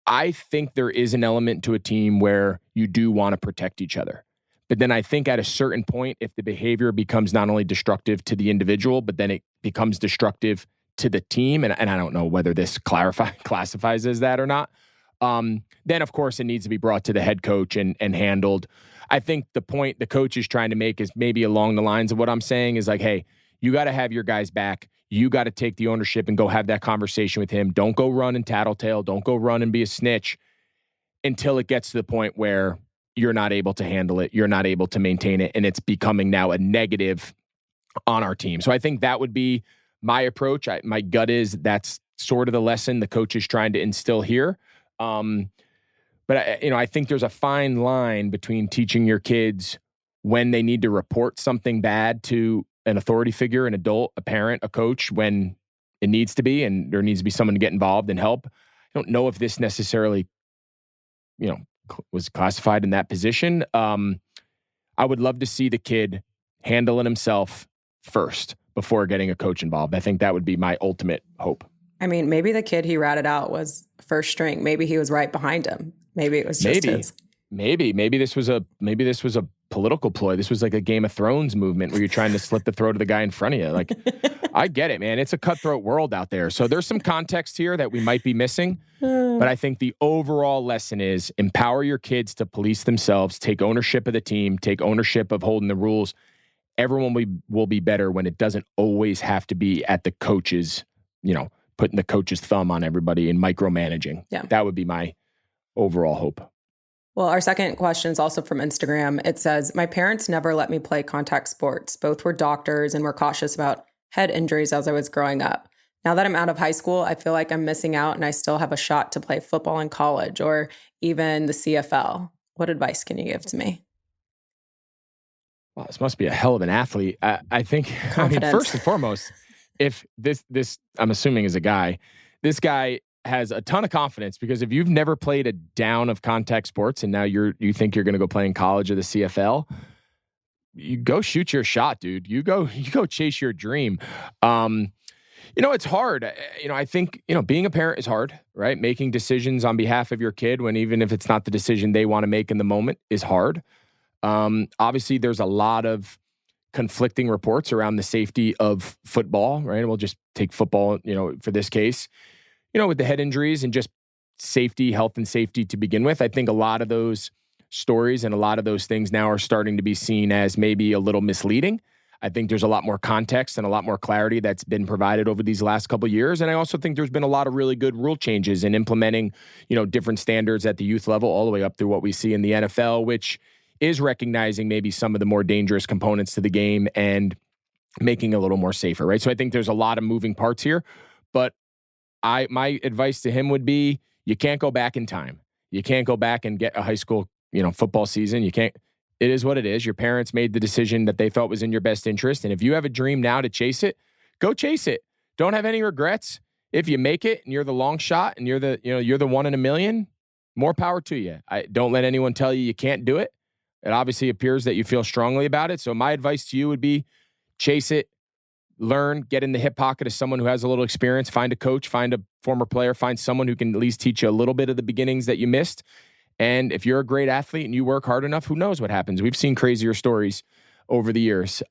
I think there is an element to a team where you do want to protect each other. But then I think at a certain point, if the behavior becomes not only destructive to the individual, but then it becomes destructive to the team, and I don't know whether this classifies as that or not, then of course it needs to be brought to the head coach and handled. I think the point the coach is trying to make is maybe along the lines of what I'm saying is like, hey, you got to have your guys back. You got to take the ownership and go have that conversation with him. Don't go run and tattletale. Don't go run and be a snitch until it gets to the point where you're not able to handle it. You're not able to maintain it. And it's becoming now a negative on our team. So I think that would be my approach. My gut is that's sort of the lesson the coach is trying to instill here. But I think there's a fine line between teaching your kids when they need to report something bad to an authority figure, an adult, a parent, a coach, when it needs to be, and there needs to be someone to get involved and help. I don't know if this necessarily, was classified in that position. I would love to see the kid handle it himself first before getting a coach involved. I think that would be my ultimate hope. I mean, maybe the kid he ratted out was first string. Maybe he was right behind him. Maybe it was just his. Maybe this was a political ploy. This was like a Game of Thrones movement where you're trying to slit the throat of the guy in front of you. Like, I get it, man. It's a cutthroat world out there. So there's some context here that we might be missing. But I think the overall lesson is empower your kids to police themselves, take ownership of the team, take ownership of holding the rules. Everyone will be better when it doesn't always have to be at the coaches, putting the coach's thumb on everybody and micromanaging. Yeah. That would be my overall hope. Well, our second question is also from Instagram. It says, my parents never let me play contact sports. Both were doctors and were cautious about head injuries as I was growing up. Now that I'm out of high school, I feel like I'm missing out and I still have a shot to play football in college or even the CFL. What advice can you give to me? Well, this must be a hell of an athlete. I think, first and foremost, if this I'm assuming is a guy, this guy has a ton of confidence, because if you've never played a down of contact sports and now you think you're going to go play in college or the CFL, you go shoot your shot, dude. You go chase your dream. It's hard. I think, being a parent is hard, right? Making decisions on behalf of your kid when even if it's not the decision they want to make in the moment is hard. Obviously there's a lot of conflicting reports around the safety of football, right? We'll just take football, for this case, with the head injuries and just safety, health and safety to begin with. I think a lot of those stories and a lot of those things now are starting to be seen as maybe a little misleading. I think there's a lot more context and a lot more clarity that's been provided over these last couple of years. And I also think there's been a lot of really good rule changes in implementing, different standards at the youth level all the way up through what we see in the NFL, which is recognizing maybe some of the more dangerous components to the game and making it a little more safer, right? So I think there's a lot of moving parts here, but my advice to him would be, you can't go back in time. You can't go back and get a high school, football season. You can't. It is what it is. Your parents made the decision that they felt was in your best interest. And if you have a dream now to chase it, go chase it. Don't have any regrets. if you make it and you're the long shot and you're the 1 in a million, more power to you. Don't let anyone tell you can't do it. It obviously appears that you feel strongly about it. So my advice to you would be chase it, learn, get in the hip pocket of someone who has a little experience, find a coach, find a former player, find someone who can at least teach you a little bit of the beginnings that you missed. And if you're a great athlete and you work hard enough, who knows what happens? We've seen crazier stories over the years.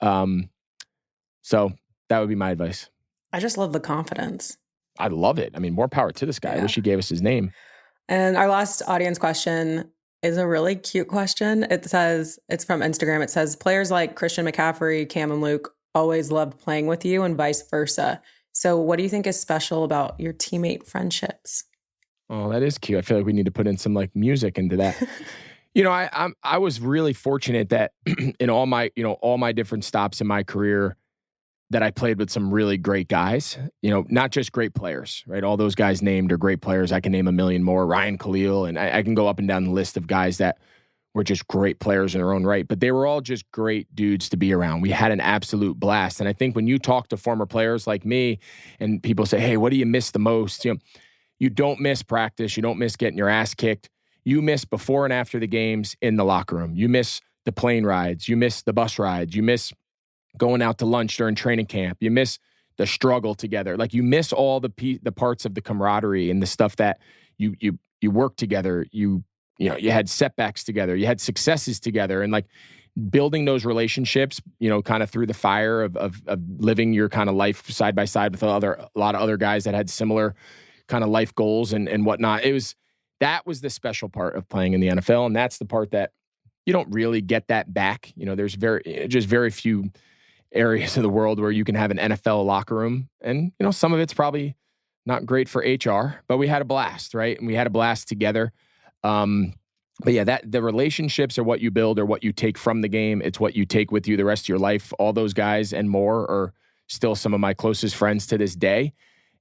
So that would be my advice. I just love the confidence. I love it. I mean, more power to this guy. Yeah. I wish he gave us his name. And our last audience question is a really cute question. It's from Instagram. It says, players like Christian McCaffrey, Cam, and Luke always loved playing with you and vice versa. So what do you think is special about your teammate friendships? Oh, that is cute. I feel like we need to put in some like music into that. I was really fortunate that in all my different stops in my career that I played with some really great guys, not just great players, right? All those guys named are great players. I can name a million more, Ryan Khalil, and I can go up and down the list of guys that were just great players in their own right, but they were all just great dudes to be around. We had an absolute blast. And I think when you talk to former players like me and people say, hey, what do you miss the most? You don't miss practice. You don't miss getting your ass kicked. You miss before and after the games in the locker room. You miss the plane rides. You miss the bus rides. You miss going out to lunch during training camp. You miss the struggle together. Like you miss all the parts of the camaraderie and the stuff that you work together. You had setbacks together. You had successes together, and like building those relationships, kind of through the fire of living your kind of life side by side with a lot of other guys that had similar kind of life goals and whatnot. That was the special part of playing in the NFL. And that's the part that you don't really get that back. There's very few areas of the world where you can have an NFL locker room. And, some of it's probably not great for HR, but we had a blast, right? And we had a blast together. But yeah, the relationships are what you build or what you take from the game. It's what you take with you the rest of your life. All those guys and more are still some of my closest friends to this day.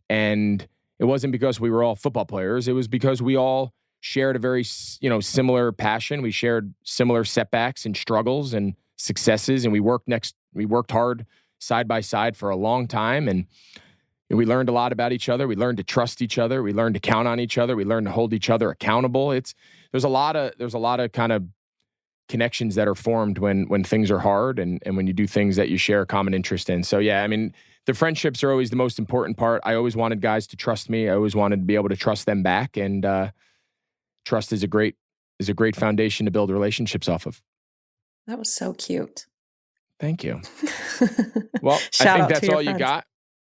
And it wasn't because we were all football players. It was because we all shared a very, similar passion. We shared similar setbacks and struggles and successes. And we worked hard side by side for a long time. And we learned a lot about each other. We learned to trust each other. We learned to count on each other. We learned to hold each other accountable. There's a lot of kind of connections that are formed when things are hard and when you do things that you share a common interest in. So yeah, I mean, the friendships are always the most important part. I always wanted guys to trust me. I always wanted to be able to trust them back. And trust is a great foundation to build relationships off of. That was so cute. Thank you. Well, I think that's all you got.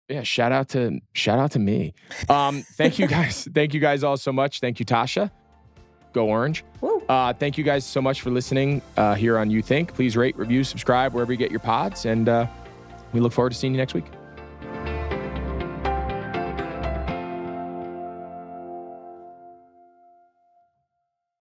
Yeah, shout out to me. Thank you guys. Thank you guys all so much. Thank you, Tasha. Go Orange. Thank you guys so much for listening here on You Think. Please rate, review, subscribe wherever you get your pods, and we look forward to seeing you next week.